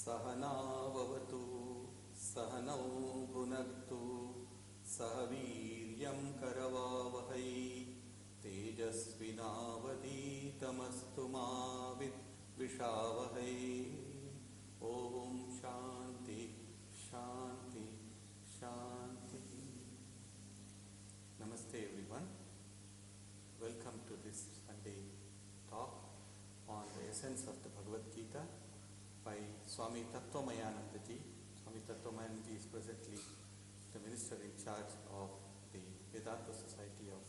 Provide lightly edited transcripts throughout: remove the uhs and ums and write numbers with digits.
सहनाववतु सहनौ भुनक्तु सह वीर्यं करवावहै तेजस्विनावधीतमस्तु मा विद्विषावहै। ओम शांति शांति शांति। Namaste everyone. Welcome to this Sunday talk on the essence of the Bhagavad Gita by Swami Tattwamayananda ji. Swami Tattwamayananda ji is presently the minister in charge of the Vedanta Society of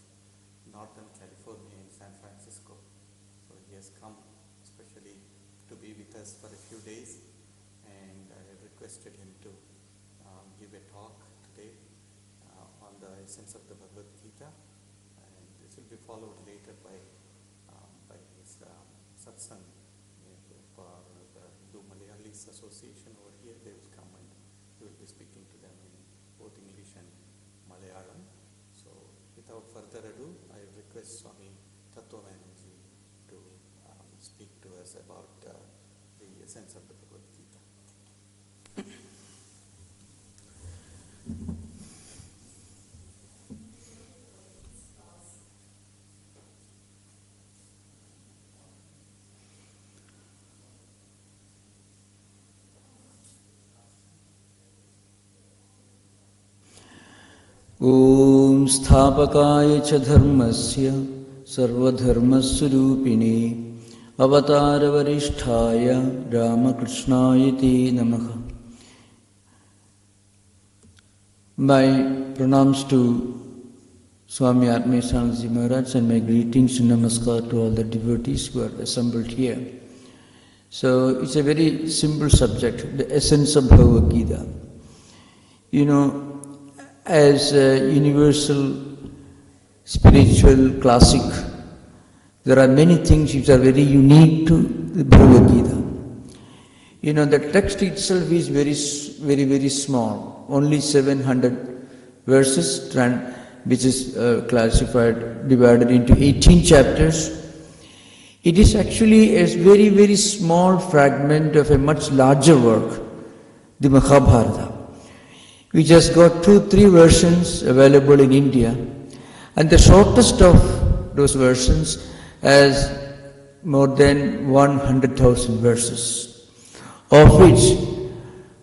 Northern California in San Francisco. So he has come especially to be with us for a few days, and I have requested him to give a talk today on the essence of the Bhagavad Gita, and this will be followed later by his satsang for the Hindu Malayalis Association over here. They will come and he will be speaking to them in both English and Malayalam. So without further ado, I request Swami Tattwamayananda ji to speak to us about the essence of the Bhagavad Gita. ॐ स्थापकाय च धर्मस्य सर्वधर्मस्वरूपिणे अवतारवरिष्ठाय रामकृष्णाय ते नमः। My pranams to Swami Atmayananda Ji Maharaj and my greetings and namaskar to all the devotees who are assembled here. So it's a very simple subject, the essence of Bhagavad Gita. You know, as a universal spiritual classic, there are many things which are very unique to the Bhagavad Gita. You know, the text itself is very small, only 700 verses, which is divided into 18 chapters. It is actually a very small fragment of a much larger work, the Bhagavad. We just got 2-3 versions available in India, and the shortest of those versions has more than 100,000 verses, of which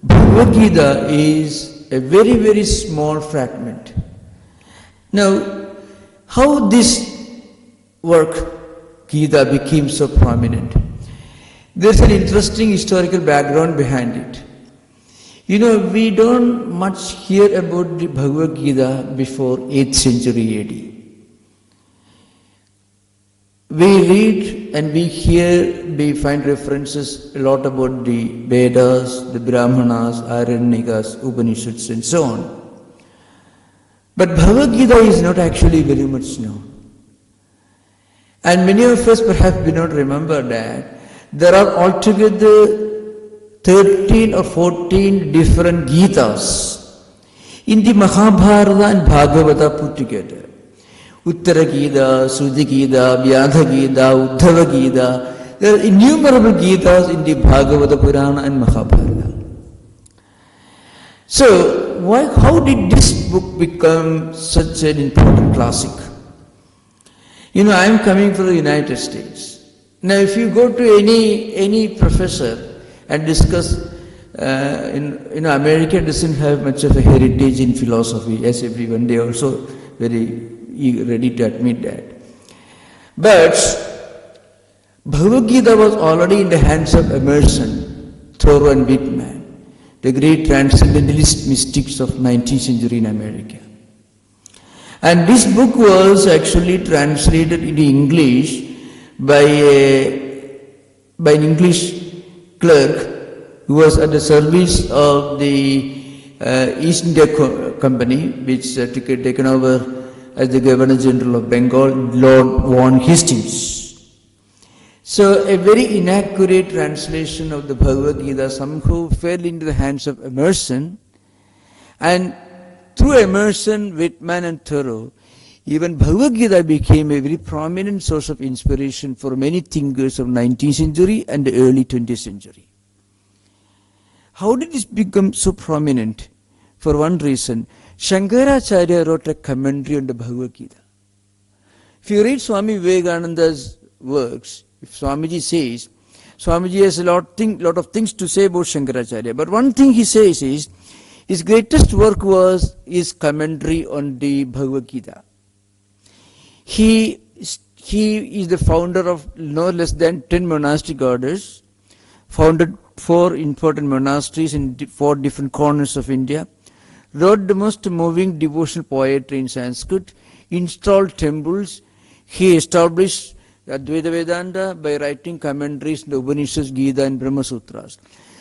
Bhagavad Gita is a very small fragment. Now, how this work, Gita, became so prominent? There's an interesting historical background behind it. You know, we don't much hear about the Bhagavad Gita before 8th century AD. We read and we find references a lot about the Vedas, the Brahmanas, Aranyakas, Upanishads and so on. But Bhagavad Gita is not actually very much known. And many of us perhaps do not remember that there are altogether 13 or 14 different Gitas in the Mahabharata and Bhagavata put together. Uttara Gita, Sruti Gita, Vyadha Gita, Uddhava Gita. There are innumerable Gitas in the Bhagavata Purana and Mahabharata. So, how did this book become such an important classic? You know, I am coming from the United States. Now, if you go to any professor and discuss, America doesn't have much of a heritage in philosophy, as everyone, they are also very ready to admit that. But Bhagavad Gita was already in the hands of Emerson, Thoreau and Whitman, the great transcendentalist mystics of 19th century in America. And this book was actually translated into English by an English clerk who was at the service of the East India Company, which taken over as the Governor General of Bengal, Lord Vaughan Hastings. So a very inaccurate translation of the Bhagavad Gita somehow fell into the hands of Emerson, and through Emerson, Whitman and Thoreau, even Bhagavad Gita became a very prominent source of inspiration for many thinkers of 19th century and the early 20th century. How did this become so prominent? For one reason, Shankaracharya wrote a commentary on the Bhagavad Gita. If you read Swami Vivekananda's works, if Swamiji says, Swamiji has a lot of things to say about Shankaracharya, but one thing he says is, his greatest work was his commentary on the Bhagavad Gita. He is the founder of no less than 10 monastic orders, founded 4 important monasteries in 4 different corners of India, wrote the most moving devotional poetry in Sanskrit, installed temples. He established Advaita Vedanta by writing commentaries in the Upanishads, Gita and Brahma Sutras.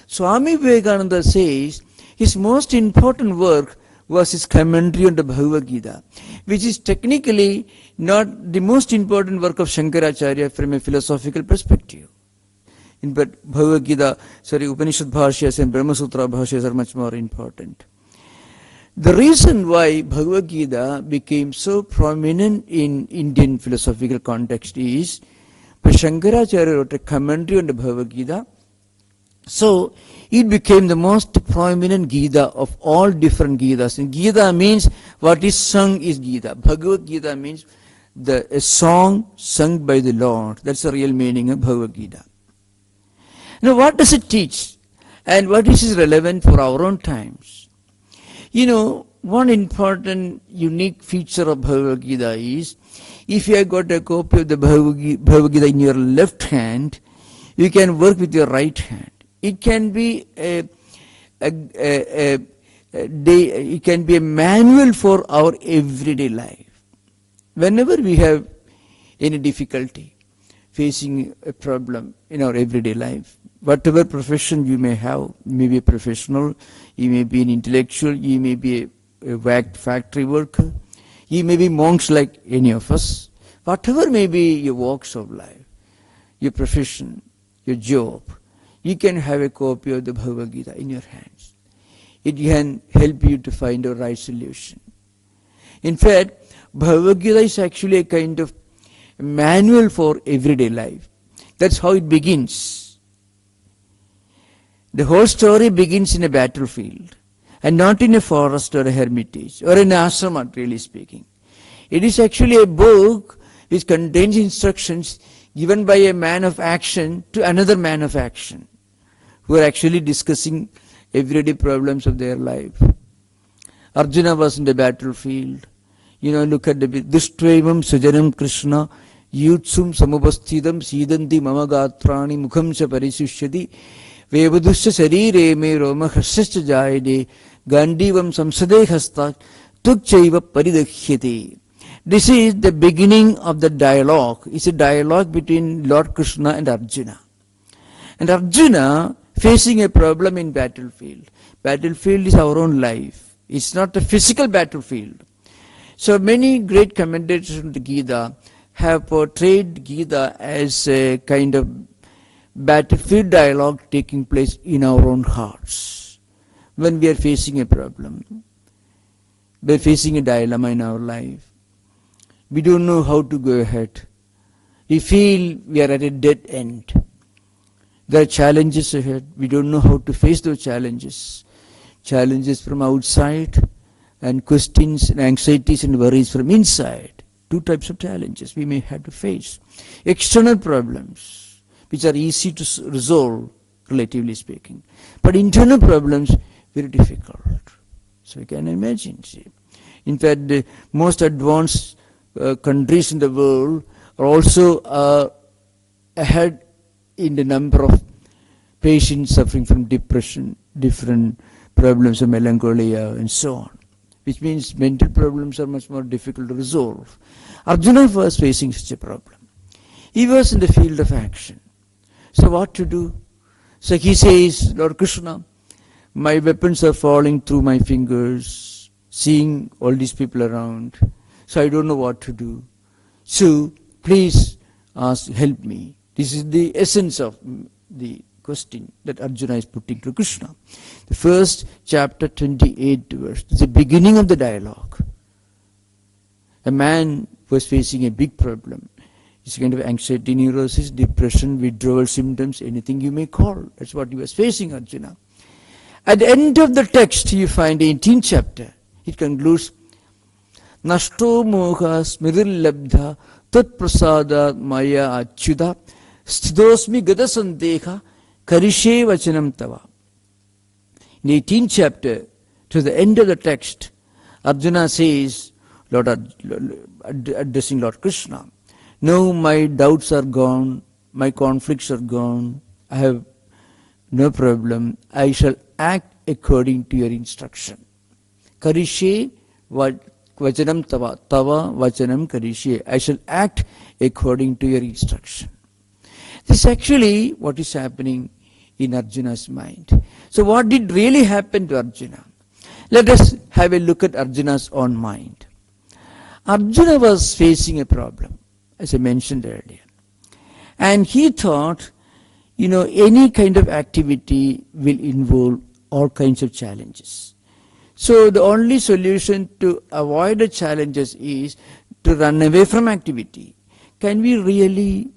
Swami Vivekananda says his most important work was his commentary on the Bhagavad Gita, which is technically not the most important work of Shankaracharya from a philosophical perspective. In Bhagavad Gita, Upanishad Bhashyas and Brahma Sutra Bhashyas are much more important. The reason why Bhagavad Gita became so prominent in Indian philosophical context is Shankaracharya wrote a commentary on the Bhagavad Gita. So it became the most prominent Gita of all different Gitas. And Gita means what is sung is Gita. Bhagavad Gita means a song sung by the Lord. That's the real meaning of Bhagavad Gita. Now what does it teach? And what is relevant for our own times? You know, one important unique feature of Bhagavad Gita is, if you have got a copy of the Bhagavad Gita in your left hand, you can work with your right hand. It can be it can be a manual for our everyday life. Whenever we have any difficulty, facing a problem in our everyday life, whatever profession you may have, you may be a professional, you may be an intellectual, you may be a factory worker, you may be monks like any of us, whatever may be your walks of life, your profession, your job, you can have a copy of the Bhagavad Gita in your hands. It can help you to find a right solution. In fact, Bhagavad Gita is actually a kind of manual for everyday life. That's how it begins. The whole story begins in a battlefield, and not in a forest or a hermitage or an ashrama, really speaking. It is actually a book which contains instructions given by a man of action to another man of action, who are actually discussing everyday problems of their life. Arjuna was in the battlefield. You know, look at the Dushtvevam Sajanam Krishna Yutsum Samupasthidam Sidanti Mamagatrani Mukham Cha Parishishyati Vevadusya Sarire Me Roma Hasyascha Jayade Gandivam Samsade Hasta Tukchaiva Paridakhyati. This is the beginning of the dialogue. It's a dialogue between Lord Krishna and Arjuna. And Arjuna facing a problem in battlefield. Battlefield is our own life. It's not a physical battlefield. So many great commentators on the Gita have portrayed Gita as a kind of battlefield dialogue taking place in our own hearts. When we are facing a problem, we are facing a dilemma in our life. We don't know how to go ahead. We feel we are at a dead end. There are challenges ahead. We don't know how to face those challenges. Challenges from outside and questions and anxieties and worries from inside. 2 types of challenges we may have to face. External problems, which are easy to resolve, relatively speaking. But internal problems, very difficult. So you can imagine. See. In fact, the most advanced countries in the world are also ahead in the number of patients suffering from depression, different problems of melancholia and so on, which means mental problems are much more difficult to resolve. Arjuna was facing such a problem. He was in the field of action. So what to do? So he says, Lord Krishna, my weapons are falling through my fingers, seeing all these people around, so I don't know what to do. So please help me. This is the essence of the question that Arjuna is putting to Krishna. The first chapter, 28 verse, is the beginning of the dialogue. A man was facing a big problem. It's a kind of anxiety, neurosis, depression, withdrawal symptoms, anything you may call. That's what he was facing, Arjuna. At the end of the text, you find the 18th chapter. It concludes, Nashto moha smirilabdha tat prasada maya achyuda sthidosmi gada sandeha karishe vachanam tava. In the 18th chapter, to the end of the text, Arjuna says, addressing Lord Krishna, now my doubts are gone, my conflicts are gone, I have no problem, I shall act according to your instruction. Karishe vachanam tava, tava vachanam karishe, I shall act according to your instruction. This is actually what is happening in Arjuna's mind. So what did really happen to Arjuna? Let us have a look at Arjuna's own mind. Arjuna was facing a problem, as I mentioned earlier. And he thought, any kind of activity will involve all kinds of challenges. So the only solution to avoid the challenges is to run away from activity. Can we really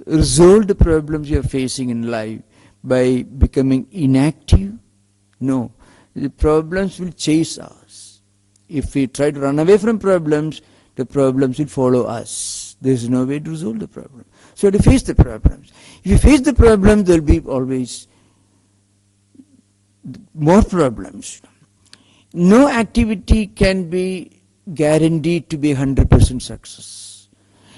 resolve the problems we are facing in life by becoming inactive? No. The problems will chase us. If we try to run away from problems, the problems will follow us. There is no way to resolve the problem. So you have to face the problems. If you face the problem, there will be always more problems. No activity can be guaranteed to be 100% success.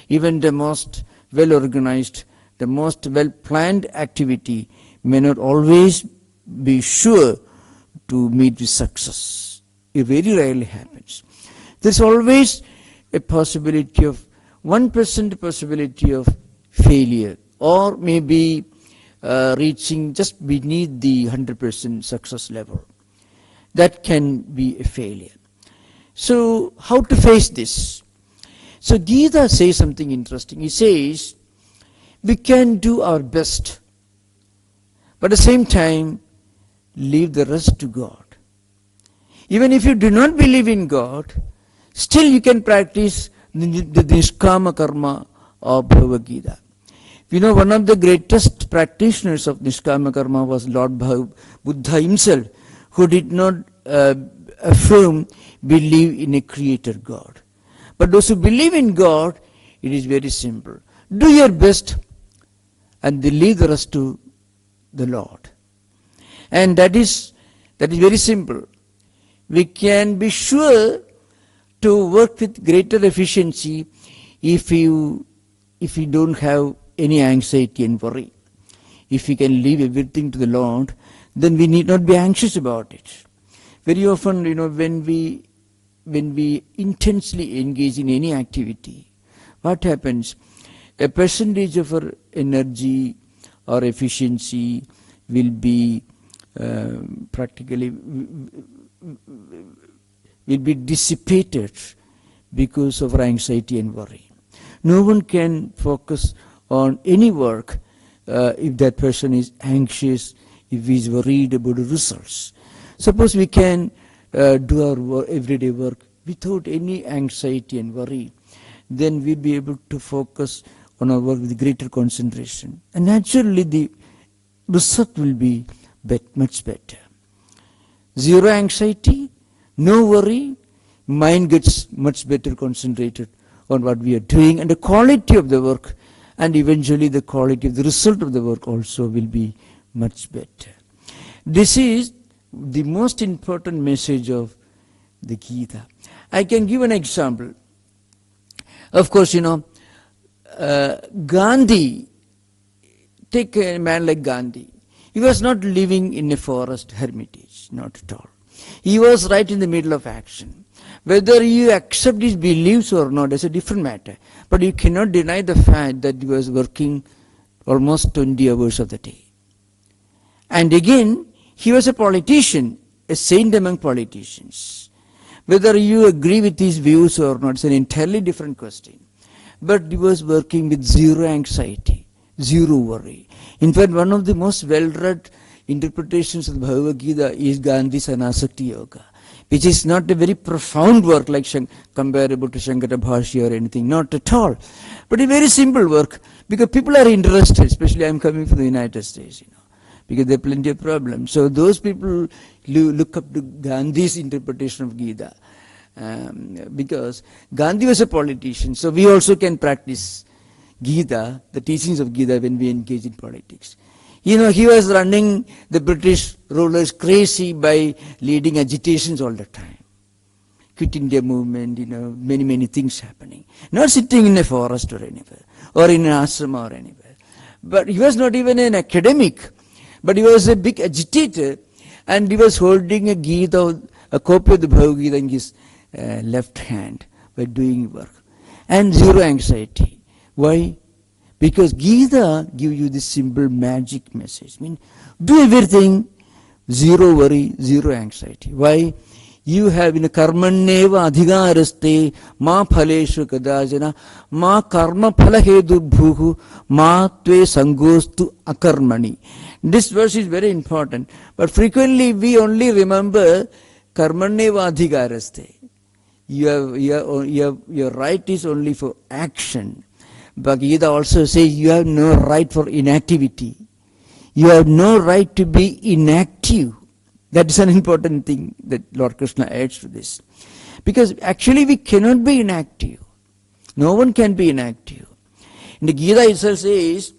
Even the most well-organized, the most well-planned activity may not always be sure to meet with success. It very rarely happens. There's always a possibility of 1% possibility of failure, or maybe reaching just beneath the 100% success level. That can be a failure. So how to face this? So Gita says something interesting. He says, we can do our best, but at the same time, leave the rest to God. Even if you do not believe in God, still you can practice the Nishkama Karma of Bhagavad Gita. One of the greatest practitioners of Nishkama Karma was Lord Buddha himself, who did not believe in a creator God. But those who believe in God, it is very simple. Do your best and leave the rest to the Lord. And that is very simple. We can be sure to work with greater efficiency if you don't have any anxiety and worry. If we can leave everything to the Lord, then we need not be anxious about it. Very often, when we intensely engage in any activity, what happens? A percentage of our energy or efficiency will be practically will be dissipated because of our anxiety and worry. No one can focus on any work if that person is anxious, if he is worried about the results. Suppose we can do our everyday work without any anxiety and worry, then we'll be able to focus on our work with greater concentration. And naturally the result will be much better. Zero anxiety, no worry, mind gets much better concentrated on what we are doing, and the quality of the work and eventually the quality of the result of the work also will be much better. This is the most important message of the Gita. I can give an example. Of course, Gandhi, take a man like Gandhi. He was not living in a forest hermitage, not at all. He was right in the middle of action. Whether you accept his beliefs or not is a different matter. But you cannot deny the fact that he was working almost 20 hours of the day. And again, he was a politician, a saint among politicians. Whether you agree with his views or not is an entirely different question. But he was working with zero anxiety, zero worry. In fact, one of the most well-read interpretations of the Bhagavad Gita is Gandhi's Anasakti Yoga, which is not a very profound work like comparable to Shankara Bhashya or anything, not at all. But a very simple work, because people are interested, especially I am coming from the United States, because there are plenty of problems. So those people look up to Gandhi's interpretation of Gita, because Gandhi was a politician, so we also can practice Gita, the teachings of Gita, when we engage in politics. He was running the British rulers crazy by leading agitations all the time. Quit India movement, many things happening. Not sitting in a forest or anywhere, or in an ashram or anywhere. But he was not even an academic, but he was a big agitator, and he was holding a copy of the Bhagavad Gita in his left hand by doing work. And zero anxiety. Why? Because Gita gives you this simple magic message. Do everything, zero worry, zero anxiety. Why? You have in karmanneva adhigaraste ma phaleshu kadajana ma karma phalahedu bhuhu ma tve sangostu akarmani. This verse is very important, but frequently we only remember karmanneva adhigaraste. Your right is only for action. But Gita also says you have no right for inactivity. You have no right to be inactive. That is an important thing that Lord Krishna adds to this. Because actually we cannot be inactive. No one can be inactive. And the Gita itself says,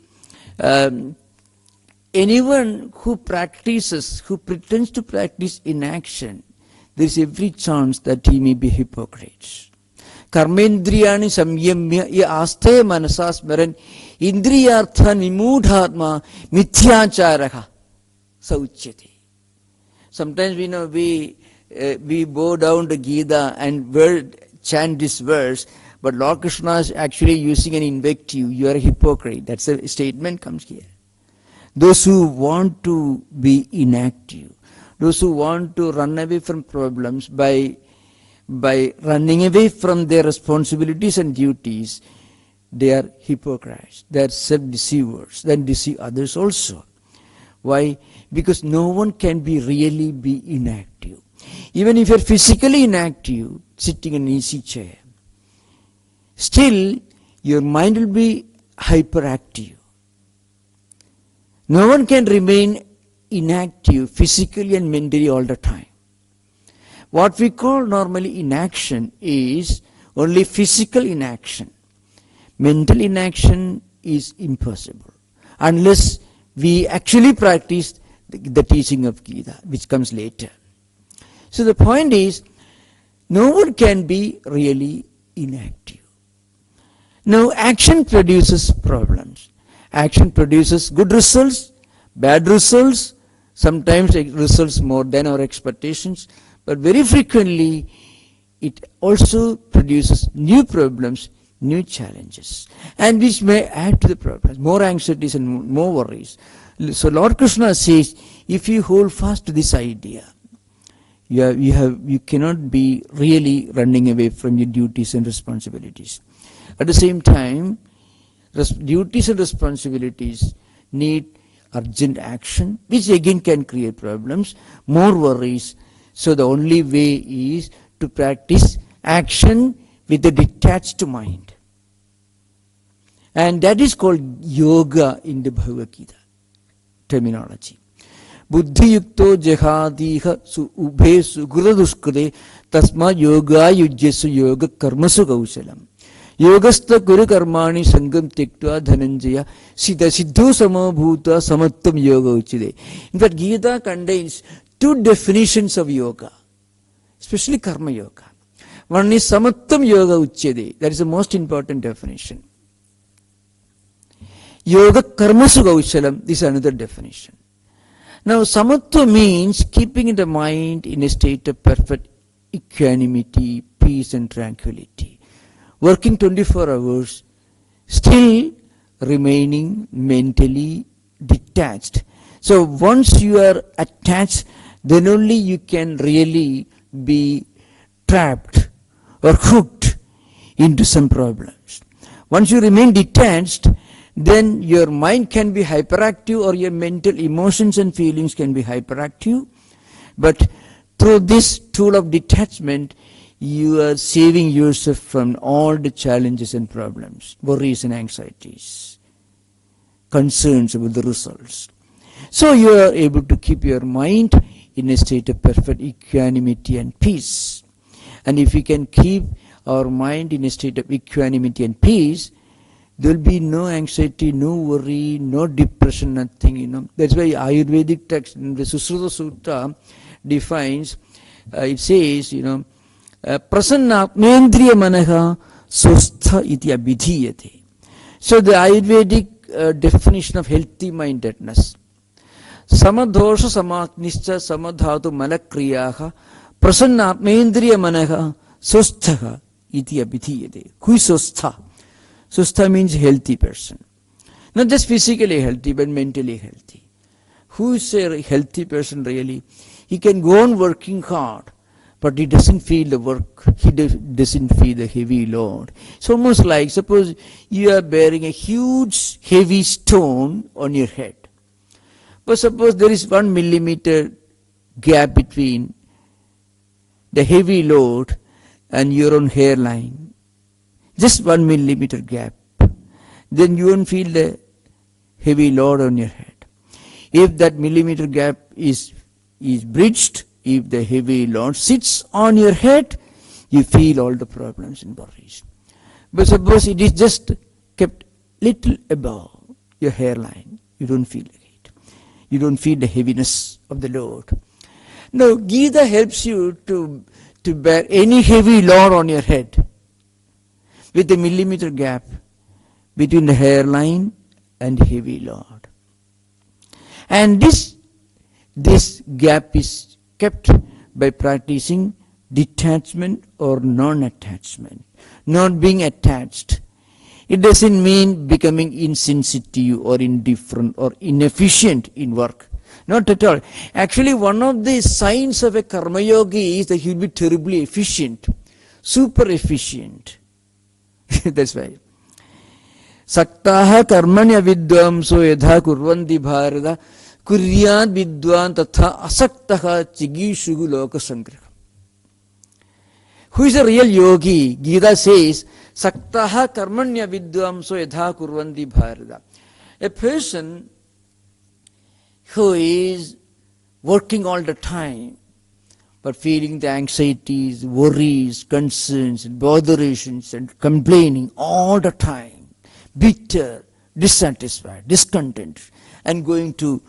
anyone who pretends to practice inaction, there is every chance that he may be hypocrite. Karmendriyani samyamya ya aste manasas maran indriyartha nimudhatma mithyacharaha sauchyati. Sometimes we bow down to Gita and chant this verse, but Lord Krishna is actually using an invective. You are a hypocrite. That's a statement comes here. Those who want to be inactive, those who want to run away from problems by running away from their responsibilities and duties, they are hypocrites. They are self-deceivers. They deceive others also. Why? Because no one can really be inactive. Even if you are physically inactive, sitting in an easy chair, still your mind will be hyperactive. No one can remain inactive physically and mentally all the time. What we call normally inaction is only physical inaction. Mental inaction is impossible unless we actually practice the teaching of Gita, which comes later. So the point is, no one can be really inactive. Now, action produces problems. Action produces good results, bad results, sometimes it results more than our expectations, but very frequently it also produces new problems, new challenges, and which may add to the problems, more anxieties and more worries. So Lord Krishna says, if you hold fast to this idea, you cannot be really running away from your duties and responsibilities. At the same time, duties and responsibilities need urgent action, which again can create problems, more worries. So the only way is to practice action with a detached mind. And that is called yoga in the Bhagavad Gita terminology. Buddhi yukto jahadiha su ubhe sugura duskade tasma yoga yujyasu yoga karmasu kausalam. Yogastha guru karmani sangam tektva dhananjaya siddha siddhu samabhuta samattam yoga uchide. In fact, Gita contains two definitions of yoga, especially karma yoga. One is samattam yoga uchide. That is the most important definition. Yoga karmasu kausalam, this is another definition. Now, samatva means keeping the mind in a state of perfect equanimity, peace and tranquility. Working 24 hours, still remaining mentally detached. So once you are attached, then only you can really be trapped or hooked into some problems. Once you remain detached, then your mind can be hyperactive or your mental emotions and feelings can be hyperactive. But through this tool of detachment, you are saving yourself from all the challenges and problems, worries and anxieties, concerns about the results. So you are able to keep your mind in a state of perfect equanimity and peace. And if we can keep our mind in a state of equanimity and peace, there will be no anxiety, no worry, no depression, nothing, That's why Ayurvedic text in the Susruta Sutta defines, it says, Prasannatmendriya manaha sustha iti abhidhiyate. So the Ayurvedic definition of healthy mindedness. Samadosha samaknischa samadhatu malakriyaha prasannatmendriya manaha sustha iti abhidhiyate. Who is sustha? Sustha means healthy person. Not just physically healthy, but mentally healthy. Who is a healthy person really? He can go on working hard, but he doesn't feel the work. He doesn't feel the heavy load. It's almost like, suppose you are bearing a huge heavy stone on your head. But suppose there is 1 millimeter gap between the heavy load and your own hairline. Just 1 millimeter gap. Then you won't feel the heavy load on your head. If that millimeter gap is bridged, if the heavy load sits on your head, you feel all the problems and worries. But suppose it is just kept little above your hairline, you don't feel it. You don't feel the heaviness of the load. Now, Gita helps you to bear any heavy load on your head with a millimeter gap between the hairline and heavy load. And this gap is kept by practicing detachment or non-attachment, not being attached. It doesn't mean becoming insensitive or indifferent or inefficient in work. Not at all. Actually, one of the signs of a karma yogi is that he will be terribly efficient, super efficient. That's why. Saktaha karmanya vidvamso yadha kurvanti bharata kuryat vidvan tatha asaktaha chigishugu loka sangraha. Who is a real yogi? Gita says, Saktaha karmanya vidvamso yadha kurvanti bharata. A person who is working all the time, but feeling the anxieties, worries, concerns, and botherations, and complaining all the time, bitter, dissatisfied, discontent, and going to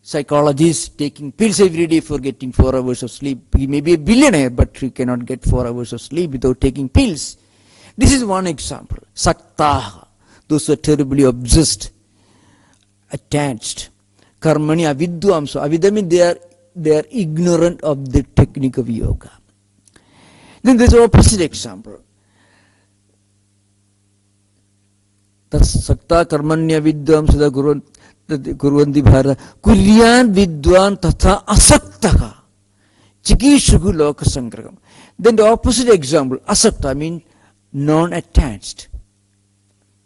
psychologists, taking pills every day for getting 4 hours of sleep. He may be a billionaire, but he cannot get 4 hours of sleep without taking pills. This is one example. Saktaha, those who are terribly obsessed, attached. Karmani avidvamso. Avidya means they are ignorant of the technique of yoga. Then there is an opposite example. That's sakta karmanya vidvamsa kurvanti bharata kuryan vidvan tatha asaktaha chikishugu loka sangraham. Then the opposite example, asakta means non-attached.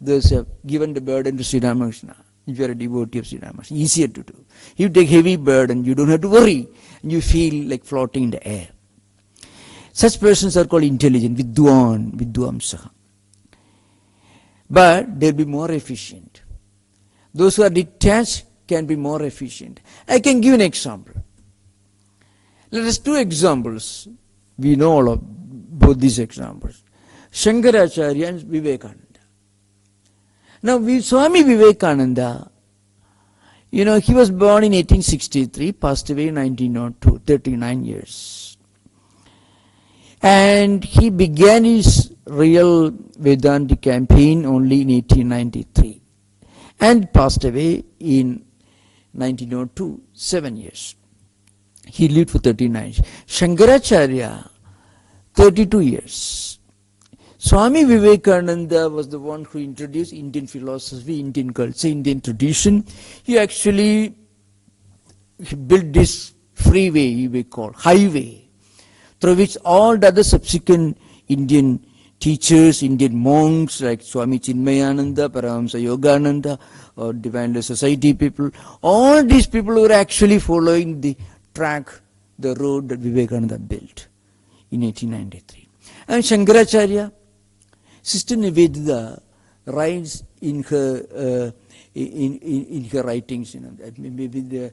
Those have given the burden to Sri Ramakrishna. If you are a devotee of Sri Ramakrishna, easier to do. You take heavy burden, you don't have to worry, and you feel like floating in the air. Such persons are called intelligent, vidvamsaha. But they'll be more efficient. Those who are detached can be more efficient. I can give an example. Let us two examples. We know all of both these examples. Shankaracharya and Vivekananda. Now, Swami Vivekananda, he was born in 1863, passed away in 1902, 39 years. And he began his real Vedanta campaign only in 1893 and passed away in 1902, 7 years. He lived for 39 years. Shankaracharya, 32 years. Swami Vivekananda was the one who introduced Indian philosophy, Indian culture, Indian tradition. He actually built this freeway, you may call, highway, through which all the other subsequent Indian teachers, Indian monks like Swami Chinmayananda, Paramahamsa Yogananda, or Divine Life Society people, all these people were actually following the track, the road that Vivekananda built in 1893. And Shankaracharya, Sister Nivedita writes in her in her writings, you know, that maybe the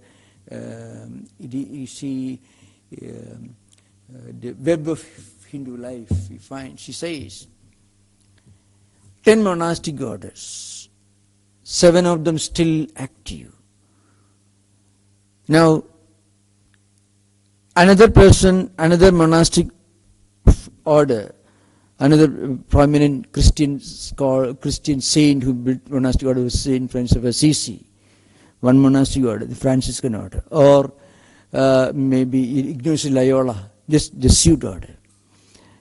the web of Hindu life we find. She says 10 monastic orders, 7 of them still active. Now, another person, another monastic order, another prominent Christian scholar, Christian saint who built monastic order was Saint Francis of Assisi. One monastic order, the Franciscan order, or maybe Ignatius Loyola, just the Jesuit order.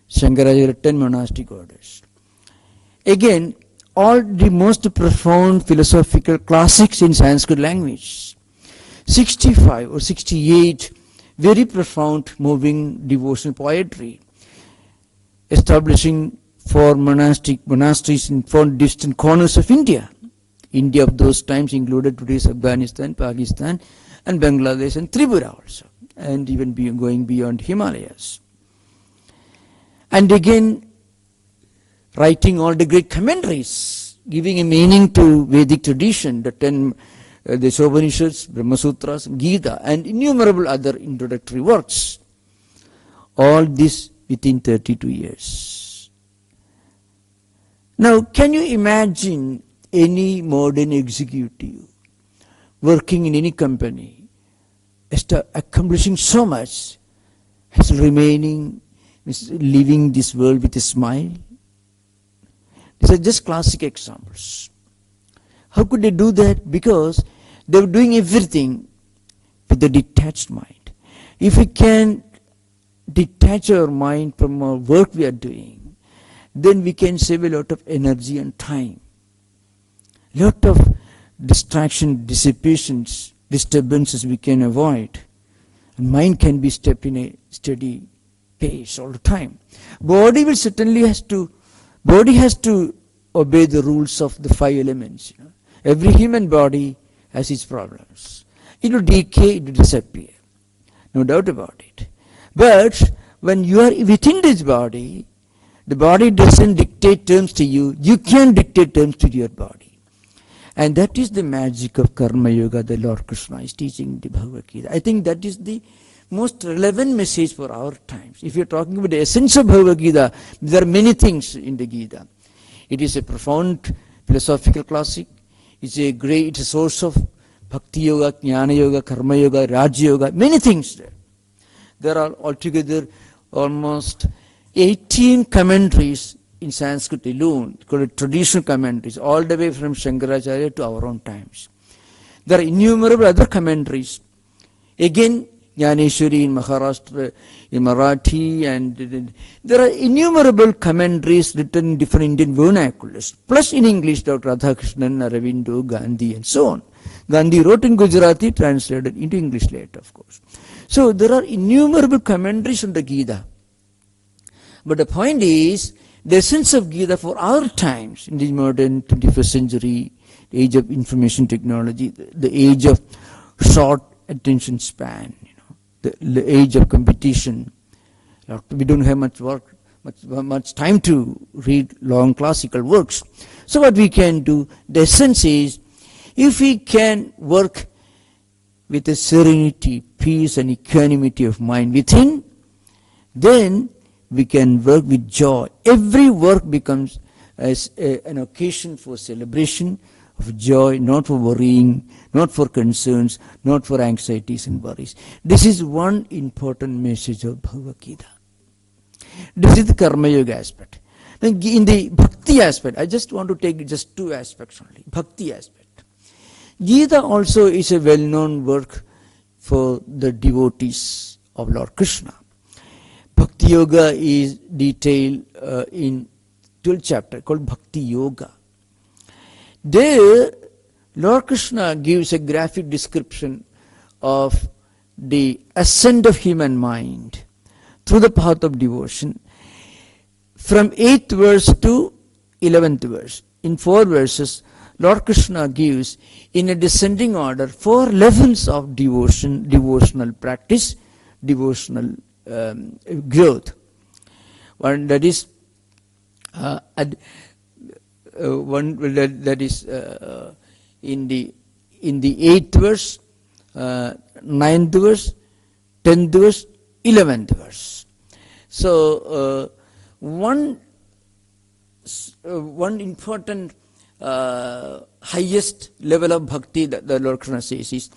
Shankaracharya, 10 monastic orders. Again, all the most profound philosophical classics in Sanskrit language. 65 or 68 very profound, moving devotional poetry, establishing 4 monasteries in 4 distant corners of India. India of those times included today's Afghanistan, Pakistan, and Bangladesh and Tripura also, and even going beyond Himalayas. And again, writing all the great commentaries, giving a meaning to Vedic tradition, the 10, the Upanishads, Brahma Sutras, Gita, and innumerable other introductory works. All this within 32 years. Now, can you imagine any modern executive working in any company, accomplishing so much, still remaining, leaving this world with a smile? These are just classic examples. How could they do that? Because they were doing everything with a detached mind. If we can detach our mind from our work we are doing, then we can save a lot of energy and time. A lot of distraction, dissipations, disturbances we can avoid. And mind can be stepped in a steady pace all the time. Body will certainly has to obey the rules of the 5 elements. You know. Every human body has its problems. It will decay, it will disappear. No doubt about it. But when you are within this body, the body doesn't dictate terms to you. You can dictate terms to your body. And that is the magic of Karma Yoga the Lord Krishna is teaching in the Bhagavad Gita. I think that is the most relevant message for our times. If you're talking about the essence of Bhagavad Gita, there are many things in the Gita. It is a profound philosophical classic. It's a source of Bhakti Yoga, Jnana Yoga, Karma Yoga, Raja Yoga, many things there. There are altogether almost 18 commentaries in Sanskrit alone, called traditional commentaries, all the way from Shankaracharya to our own times. There are innumerable other commentaries. Again, Jnaneshwari in Maharashtra, in Marathi, and there are innumerable commentaries written in different Indian vernaculars, plus in English, Dr. Radhakrishnan, Aravindo, Gandhi, and so on. Gandhi wrote in Gujarati, translated into English later, of course. So there are innumerable commentaries on the Gita. But the point is, the essence of Gita for our times, in the modern 21st century, the age of information technology, the age of short attention span, the age of competition. We don't have much time to read long classical works. So what we can do, the essence is, if we can work with a serenity, peace and equanimity of mind within, then we can work with joy. Every work becomes as an occasion for celebration of joy, not for worrying, not for concerns, not for anxieties and worries. This is one important message of Bhagavad Gita. This is the Karma Yoga aspect. Then in the Bhakti aspect, I just want to take just 2 aspects only. Bhakti aspect. Gita also is a well-known work for the devotees of Lord Krishna. Bhakti Yoga is detailed in 12th chapter called Bhakti Yoga. There, Lord Krishna gives a graphic description of the ascent of human mind through the path of devotion from 8th verse to 11th verse. In 4 verses, Lord Krishna gives in a descending order 4 levels of devotion, devotional practice, devotional growth. One that is that is in the 8th verse, 9th verse, 10th verse, 11th verse. So one important highest level of bhakti that the Lord Krishna says is,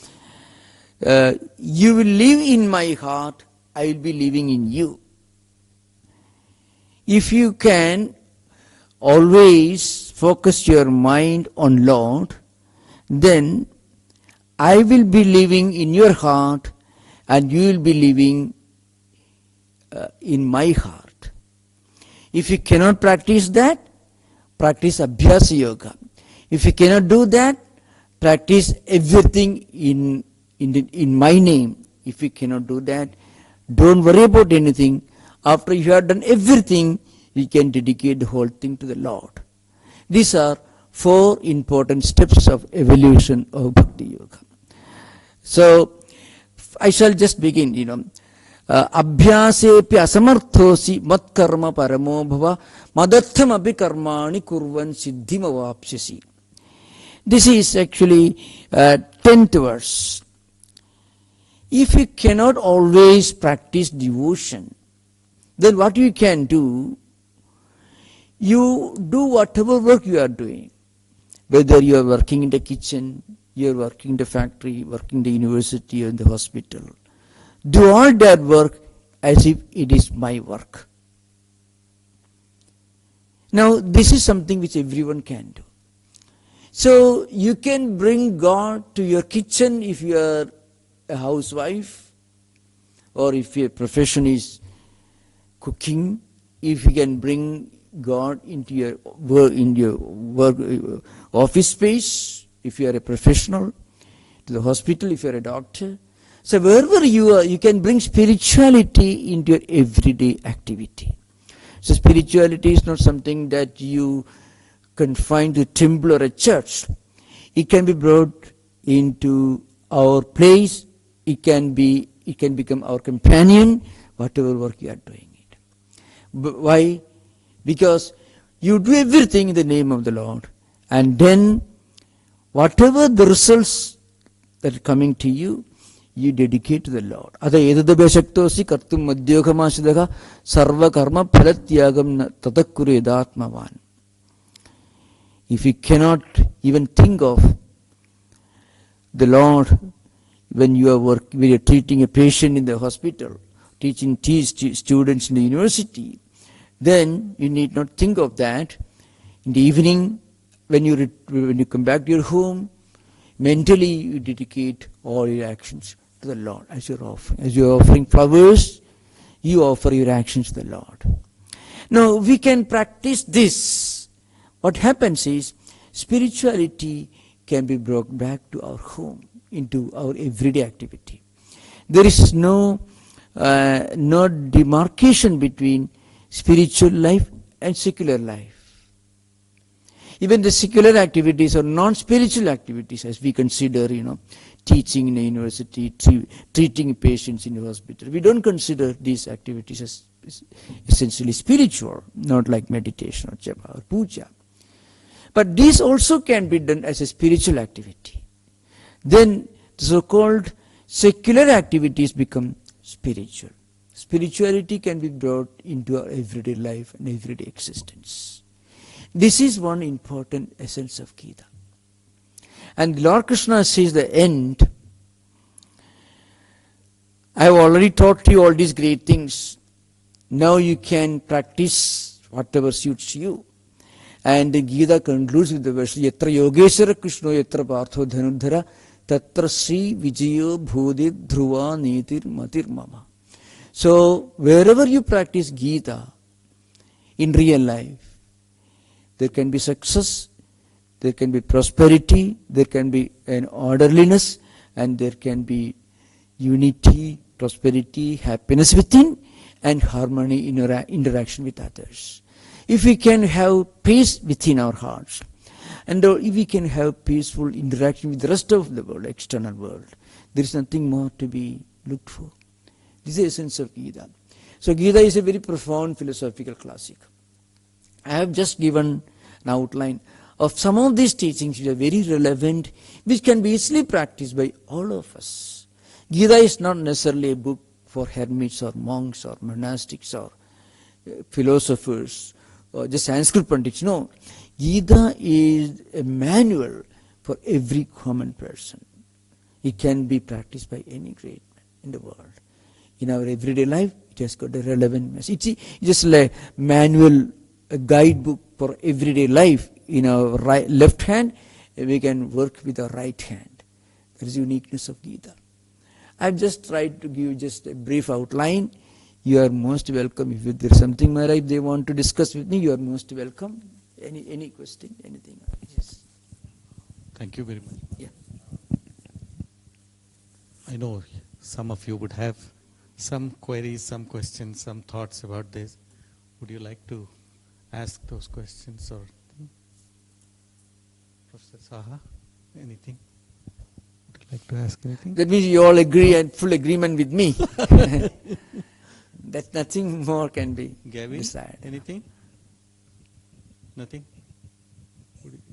you will live in my heart, I will be living in you. If you can always focus your mind on Lord, then I will be living in your heart and you will be living in my heart. If you cannot practice that, practice Abhyasa Yoga. If you cannot do that, practice everything in my name. If you cannot do that, don't worry about anything. After you have done everything, you can dedicate the whole thing to the Lord. These are 4 important steps of evolution of Bhakti Yoga. So, I shall just begin, Abhyasepi asamarthosi mat karma paramo bhava madartham abhi karmani kurvan siddhim avapsyasi. This is actually 10th verse. If you cannot always practice devotion, then what you can do, you do whatever work you are doing. Whether you are working in the kitchen, you are working in the factory, working in the university or in the hospital. Do all that work as if it is my work. Now, this is something which everyone can do. So, you can bring God to your kitchen if you are a housewife, or if your profession is cooking, if you can bring God into your work office space, if you are a professional, to the hospital if you are a doctor. So wherever you are, you can bring spirituality into your everyday activity. So spirituality is not something that you confine to a temple or a church. It can be brought into our place. It can become our companion, whatever work you are doing it. Why? Because you do everything in the name of the Lord, and then whatever the results that are coming to you, you dedicate to the Lord. Ada edadabhashaktosi kartum madhyogamasidaka sarva karma phalatyagam tatakkure edatmavan. If you cannot even think of the Lord when you are treating a patient in the hospital, teaching students in the university, then you need not think of that. In the evening, when you come back to your home, mentally you dedicate all your actions to the Lord as you're offering. As you're offering flowers, you offer your actions to the Lord. Now, we can practice this. What happens is, spirituality can be brought back to our home, into our everyday activity. There is no demarcation between spiritual life and secular life. Even the secular activities or non-spiritual activities, as we consider, teaching in a university, treating patients in the hospital, we don't consider these activities as essentially spiritual, not like meditation or japa or puja. But these also can be done as a spiritual activity. Then the so-called secular activities become spiritual. Spirituality can be brought into our everyday life and everyday existence. This is one important essence of Gita. And Lord Krishna says the end, I have already taught you all these great things. Now you can practice whatever suits you. And the Gita concludes with the verse, Yatra Yogeshwara Krishno Yatra Partho Dhanudhara Tatra Sri Vijayo Bhudir Dhruva Nitir Matir Mama. So, wherever you practice Gita in real life, there can be success, there can be prosperity, there can be an orderliness, and there can be unity, prosperity, happiness within, and harmony in interaction with others. If we can have peace within our hearts, and if we can have peaceful interaction with the rest of the world, external world, there is nothing more to be looked for. This is the essence of Gita. So Gita is a very profound philosophical classic. I have just given an outline of some of these teachings which are very relevant, which can be easily practiced by all of us. Gita is not necessarily a book for hermits or monks or monastics or philosophers or just Sanskrit pandits. No, Gita is a manual for every common person. It can be practiced by any great man in the world. In our everyday life, it has got a relevant message. It's just like a manual, a guidebook for everyday life. In our left hand, we can work with our right hand. That is the uniqueness of Gita. I've just tried to give just a brief outline. You are most welcome. If there is something, Maharaj, they want to discuss with me, you are most welcome. Any question, anything? Yes. Thank you very much. Yeah. I know some of you would have some queries, some questions, some thoughts about this. Would you like to ask those questions or Professor Saha, anything? Would you like to ask anything? That means you all agree and full agreement with me. That nothing more can be Gavin, desired. anything? Nothing?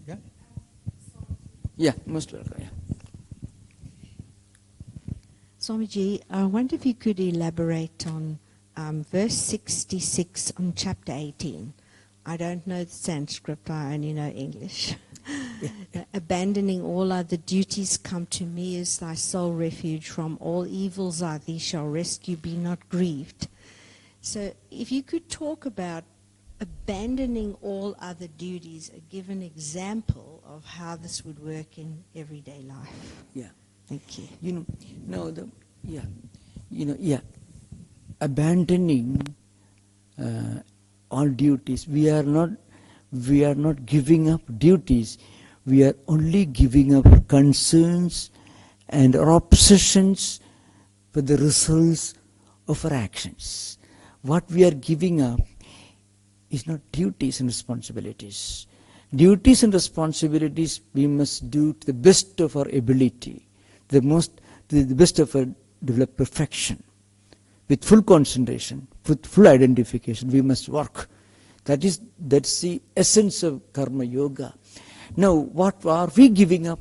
Yeah? Yeah, most welcome. Yeah. Swamiji, I wonder if you could elaborate on verse 66 on chapter 18. I don't know the Sanskrit, I only know English. Abandoning all other duties, come to me as thy sole refuge. From all evils I thee shall rescue, be not grieved. So if you could talk about abandoning all other duties, give an example of how this would work in everyday life. Yeah. Thank you. Abandoning all duties. We are not giving up duties. We are only giving up concerns and our obsessions for the results of our actions. What we are giving up is not duties and responsibilities. Duties and responsibilities we must do to the best of our ability, the best of our developed perfection. With full concentration, with full identification, we must work. That's the essence of karma yoga. Now, what are we giving up?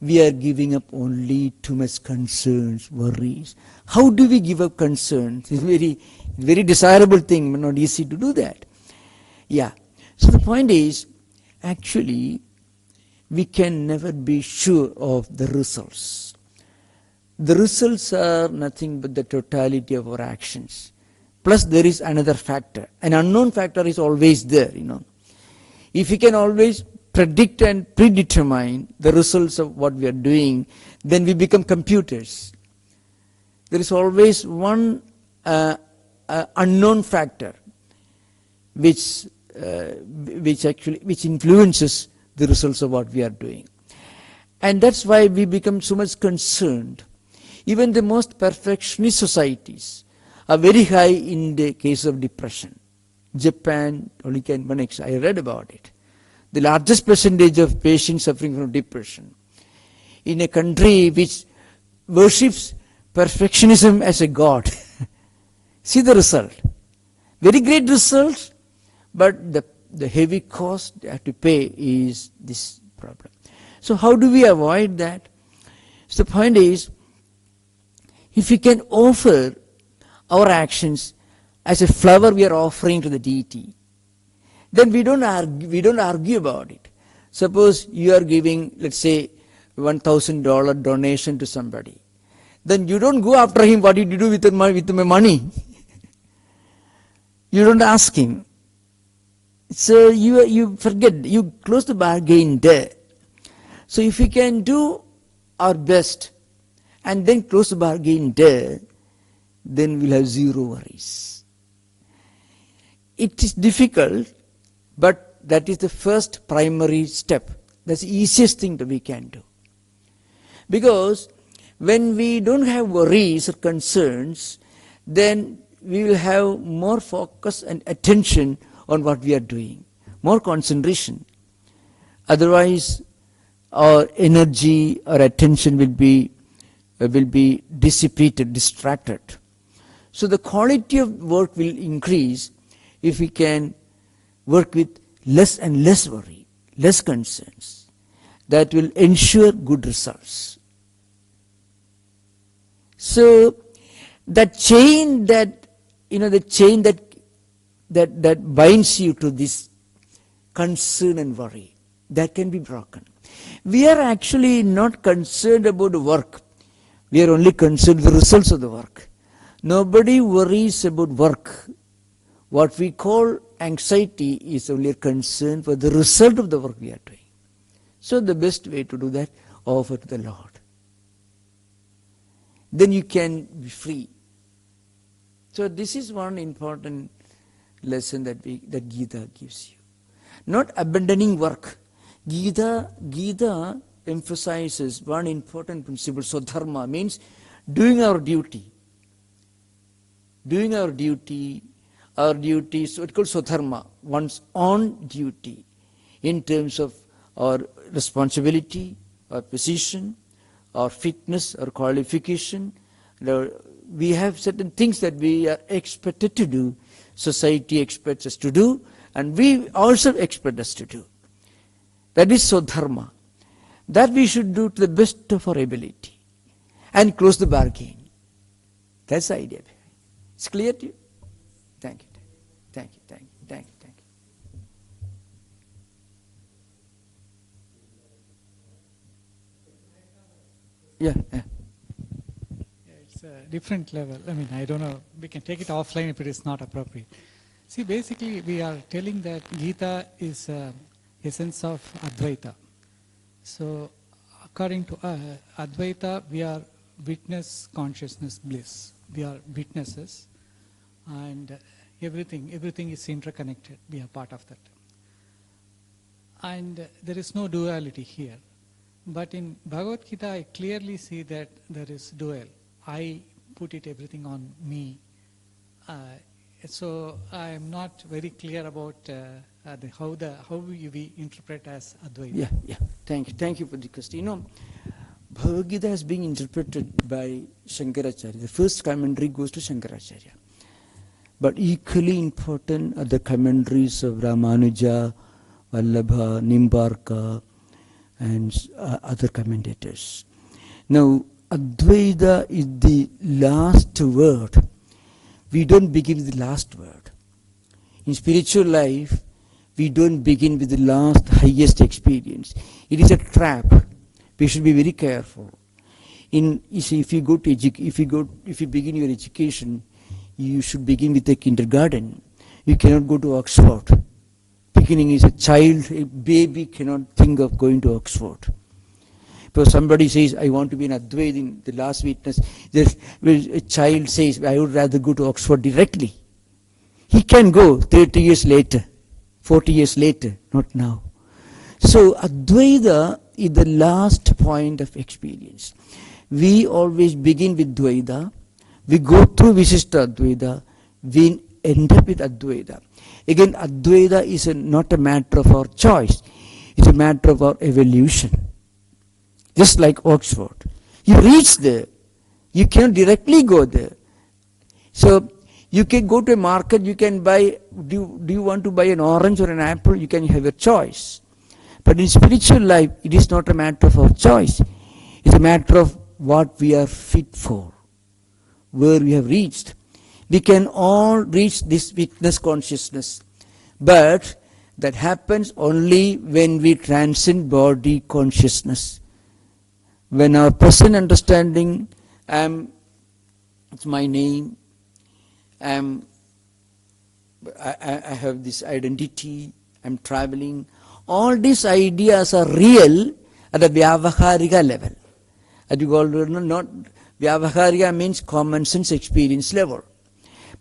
We are giving up only too much concerns, worries. How do we give up concerns? It's a very desirable thing, but not easy to do that. Yeah. So the point is, actually, we can never be sure of the results. The results are nothing but the totality of our actions. Plus there is another factor. An unknown factor is always there, If we can always predict and predetermine the results of what we are doing, then we become computers. There is always one unknown factor which influences the results of what we are doing. And that's why we become so much concerned. Even the most perfectionist societies are very high in the case of depression. Japan, I read about it. The largest percentage of patients suffering from depression. In a country which worships perfectionism as a god. See the result. Very great results, but the heavy cost they have to pay is this problem. So how do we avoid that? So the point is, if we can offer our actions as a flower we are offering to the deity, then we don't argue about it. Suppose you are giving, let's say, $1,000 donation to somebody. Then you don't go after him, what did you do with my money? You don't ask him. So you forget, you close the bargain there. So if we can do our best and then close the bargain there, then we'll have zero worries. It is difficult, but that is the first primary step. That's the easiest thing that we can do. Because when we don't have worries or concerns, then we will have more focus and attention on what we are doing, more concentration. Otherwise, our energy, our attention will be dissipated, distracted. So the quality of work will increase if we can work with less and less worry, less concerns, that will ensure good results. So that chain that, the chain that binds you to this concern and worry, that can be broken. We are actually not concerned about the work. We are only concerned with the results of the work. Nobody worries about work. What we call anxiety is only a concern for the result of the work we are doing. So the best way to do that, offer to the Lord. Then you can be free. So this is one important lesson that Gita gives you. Not abandoning work. Gita emphasizes one important principle, Swadharma, means doing our duty. Doing our duty is what we call Swadharma, one's own duty, in terms of our responsibility, our position, our fitness, our qualification. We have certain things that we are expected to do, society expects us to do, and we also expect us to do. That is Swadharma. That we should do to the best of our ability and close the bargain. That's the idea. It's clear to you? Thank you. Thank you. Thank you. Thank you. Thank you. Yeah. It's a different level. I mean, I don't know. We can take it offline if it is not appropriate. See, basically, we are telling that Gita is essence of Advaita. So, according to Advaita, we are witness, consciousness, bliss. We are witnesses, and everything is interconnected. We are part of that. And there is no duality here. But in Bhagavad Gita, I clearly see that there is dual. I put everything on me. So I am not very clear about how we interpret as Advaita. Yeah. Thank you for the question. Bhagavad Gita has been interpreted by Shankaracharya. The first commentary goes to Shankaracharya. But equally important are the commentaries of Ramanuja, Vallabha, Nimbarka, and other commentators. Now, Advaita is the last word. We don't begin with the last word. In spiritual life, we don't begin with the last, highest experience. It is a trap. We should be very careful. If you begin your education, you should begin with the kindergarten. You cannot go to Oxford. Beginning is a baby cannot think of going to Oxford. If somebody says, I want to be an Advaita in the last witness, a child says, I would rather go to Oxford directly. He can go 30 years later, 40 years later, not now. So Advaita is the last point of experience. We always begin with Dvaita, we go through Visishta Advaita, we end up with Advaita. Again, Advaita is not a matter of our choice, it's a matter of our evolution. Just like Oxford. You reach there, you cannot directly go there. So, you can go to a market, you can buy, do you want to buy an orange or an apple? You can have a choice. But in spiritual life, it is not a matter of our choice. It's a matter of what we are fit for, where we have reached. We can all reach this witness consciousness, but that happens only when we transcend body consciousness. When our present understanding, it's my name, I have this identity, I'm traveling, all these ideas are real at the Vyavaharika level. As you all know, Vyavaharika means common sense experience level.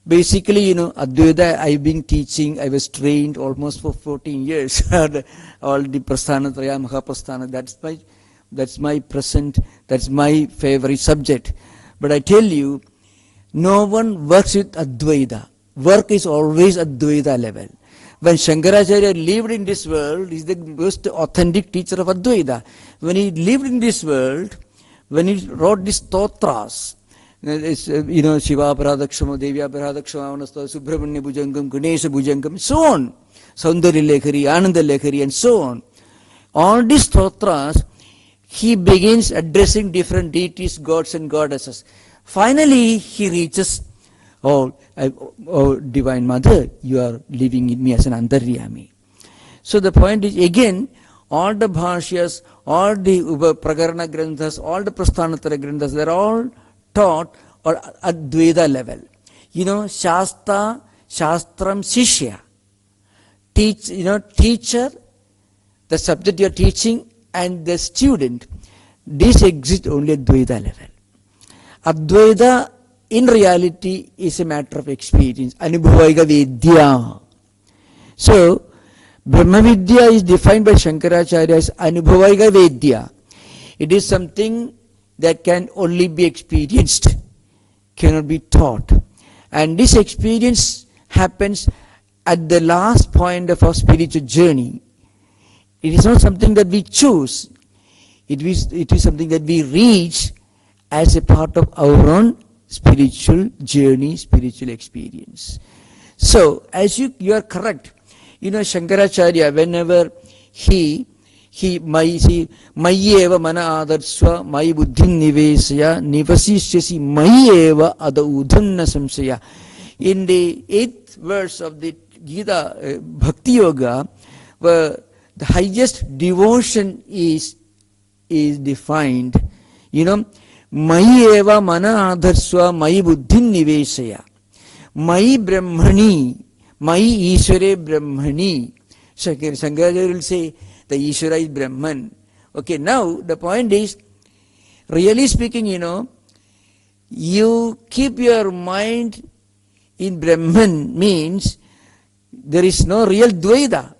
Basically, Advaita I've been teaching, I was trained almost for 14 years. All the Prasthana, Traya, Mahaprasthana, that's my present, that's my favorite subject. But I tell you, no one works with Advaita. Work is always Advaita level. When Shankaracharya lived in this world, he is the most authentic teacher of Advaita. When he lived in this world, when he wrote these stotras, Shiva Paradakshama, Devya Paradakshama, Subramanya Bhujangam, Ganesha Bhujangam, so on. Saundari Lekhari, Ananda Lekhari, and so on. All these stotras, he begins addressing different deities, gods and goddesses. Finally, he reaches, oh, Divine Mother, you are living in me as an Antaryami. So the point is, again, all the bhashyas, all the Prakarana Granthas, all the Prasthanatara Granthas, they're all taught at Dvaita level. You know, Shastra, Shastram, Shishya. Teacher, the subject you're teaching, and the student. This exists only at Dvaita level. Advaita, in reality, is a matter of experience. Anubhavaika Vidya. So, Brahma Vidya is defined by Shankaracharya as Anubhavaika Vidya. It is something that can only be experienced, cannot be taught. And this experience happens at the last point of our spiritual journey. It is not something that we choose. It is something that we reach as a part of our own spiritual journey, spiritual experience. So, as you are correct, Shankaracharya, whenever he Mayeva mana adarsva Mai buddhim nivesaya nivasishyasi Mayeva ada udhanna samsaya. In the 8th verse of the Gita, Bhakti Yoga, where the highest devotion is defined, Mayeva mana adarsva Mai buddhim nivesaya. Mai brahmani, Mai Ishware brahmani. Shankaracharya will say the Ishvara is Brahman. Okay, now the point is, really speaking, you keep your mind in Brahman means there is no real Dvaita.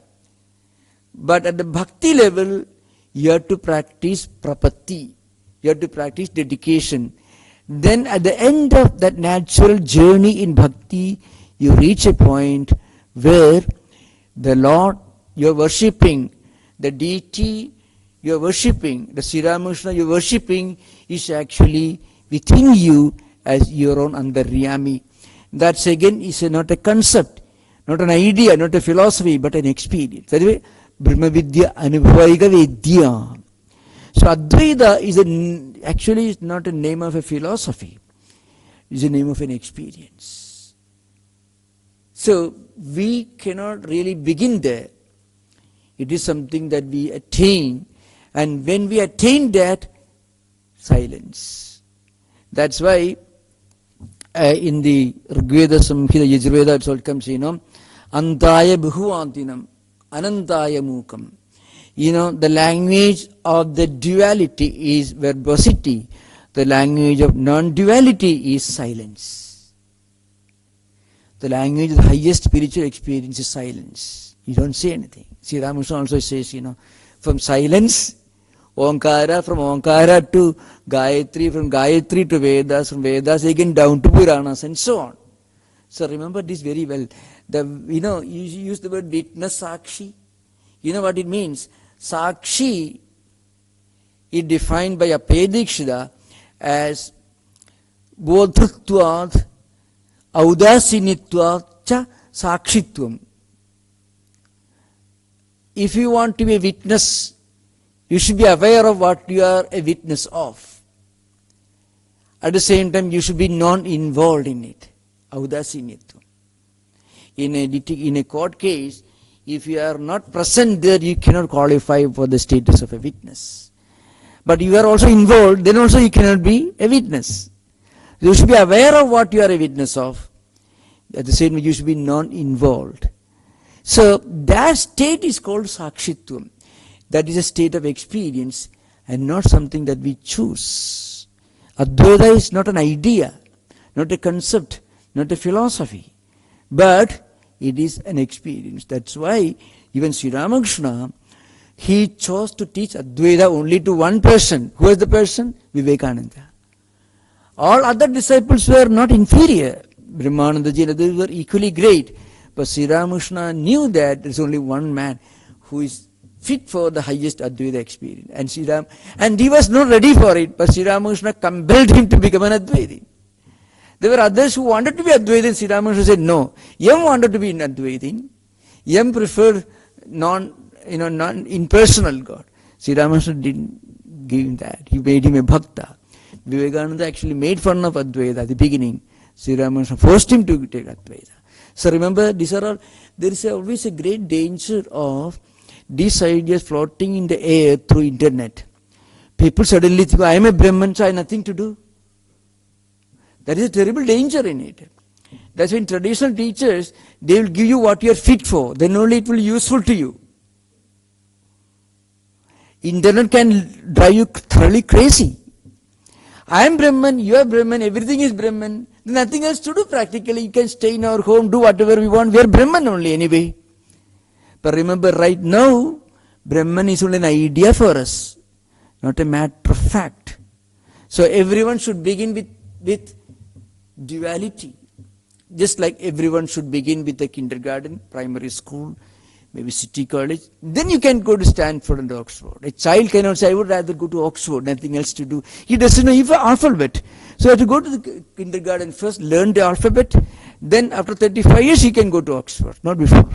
But at the bhakti level, you have to practice prapatti. You have to practice dedication. Then at the end of that natural journey in bhakti, you reach a point where the Lord you are worshipping, the deity you are worshipping, the Sri Ramakrishna you are worshipping is actually within you as your own Antaryami. That's again is not a concept, not an idea, not a philosophy, but an experience. That way, Brahma Vidya Anubhavaika Vidya. So Advaita is actually is not a name of a philosophy. It is a name of an experience. So we cannot really begin there. It is something that we attain, and when we attain that, silence. That's why in the Rigveda Samhita Yajurveda it all comes, Antaya Bhuvantinam, Anantaya Mukam. The language of the duality is verbosity. The language of non-duality is silence. The language of the highest spiritual experience is silence. You don't say anything. Sri Ramakrishna also says, from silence, Omkara, from Omkara to Gayatri, from Gayatri to Vedas, from Vedas again down to Puranas and so on. So remember this very well. You use the word witness Sakshi. You know what it means? Sakshi is defined by Apedikshita as Bodhatvad, Audasinitvad cha Sakshitvam. If you want to be a witness, you should be aware of what you are a witness of. At the same time, you should be non-involved in it. Audasinitvam. In a court case, if you are not present there, you cannot qualify for the status of a witness. But you are also involved, then also you cannot be a witness. You should be aware of what you are a witness of. At the same time, you should be non-involved. So that state is called Sakshitvam. That is a state of experience and not something that we choose. Advaita is not an idea, not a concept, not a philosophy, but it is an experience. That's why even Sri Ramakrishna, he chose to teach Advaita only to one person. Who was the person? Vivekananda. All other disciples were not inferior. Brahmananda ji and others were equally great. But Sri Ramakrishna knew that there is only one man who is fit for the highest Advaita experience. And he was not ready for it, but Sri Ramakrishna compelled him to become an Advaita. There were others who wanted to be Advaitin. Sri Ramakrishna said, no. Yam wanted to be an Advaitin. Yam preferred non-impersonal God. Sri Ramakrishna didn't give him that. He made him a bhakta. Vivekananda actually made fun of Advaita at the beginning. Sri Ramakrishna forced him to take Advaita. So remember, there is always a great danger of these ideas floating in the air through internet. People suddenly think, I am a Brahman, so I have nothing to do. That is a terrible danger in it. That's when traditional teachers, they will give you what you are fit for. Then only it will be useful to you. Internet can drive you thoroughly crazy. I am Brahman, you are Brahman, everything is Brahman. There's nothing else to do practically. You can stay in our home, do whatever we want. We are Brahman only anyway. But remember, right now, Brahman is only an idea for us, not a matter of fact. So everyone should begin with duality. Just like everyone should begin with the kindergarten, primary school, maybe city college. Then you can go to Stanford and Oxford. A child cannot say, I would rather go to Oxford, nothing else to do. He doesn't know even alphabet. So you have to go to the kindergarten first, learn the alphabet. Then after 35 years, he can go to Oxford, not before.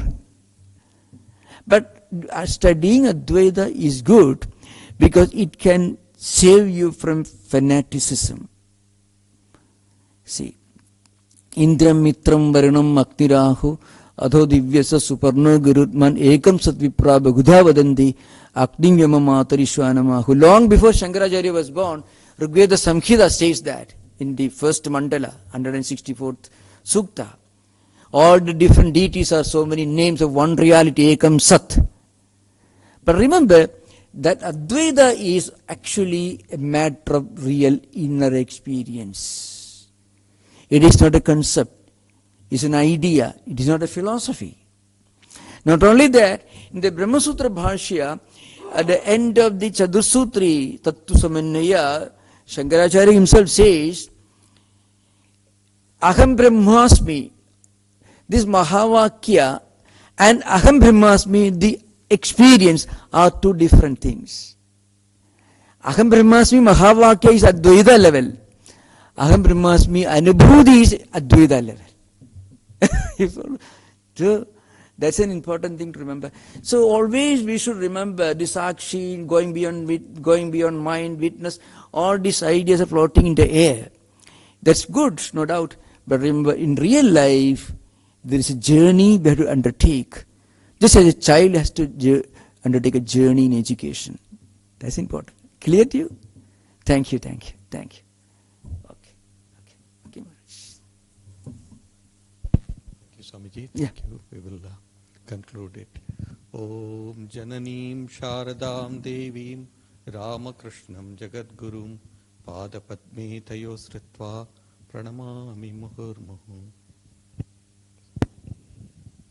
But studying Advaita is good because it can save you from fanaticism. See, Indram Mitram Varanam Aktirahu Adho Divyasa Suparno Gurutman Ekam Satvipra Bagudha Vadanti Akdim Yamamatari Shwanamahu. Long before Shankaracharya was born, Rigveda Samhita says that in the first mandala, 164th Sukta. All the different deities are so many names of one reality, Ekam Sat. But remember that Advaita is actually a matter of real inner experience. It is not a concept. It's an idea. It is not a philosophy. Not only that, in the Brahma Sutra Bhashya, at the end of the Chadursutri, Tattwamayananda, Shankaracharya himself says, Aham Brahmasmi. This Mahavakya and Aham Brahmasmi, the experience, are two different things. Aham Brahmasmi, Mahavakya is Advaita level. Aham Brahmasmi, Anubhuti is Advaita level. So that's an important thing to remember. So always we should remember this Sakshi, going beyond mind, witness, all these ideas are floating in the air. That's good, no doubt. But remember, in real life, there is a journey we have to undertake. Just as a child has to undertake a journey in education. That's important. Clear to you? Thank you. Okay. Thank you, Swamiji, Yeah. thank you. We will conclude it. Om Jananim Sharadam Devim Ramakrishnam Jagadgurum Padapadme Tayo Sritva Pranamami Muhurmuhu.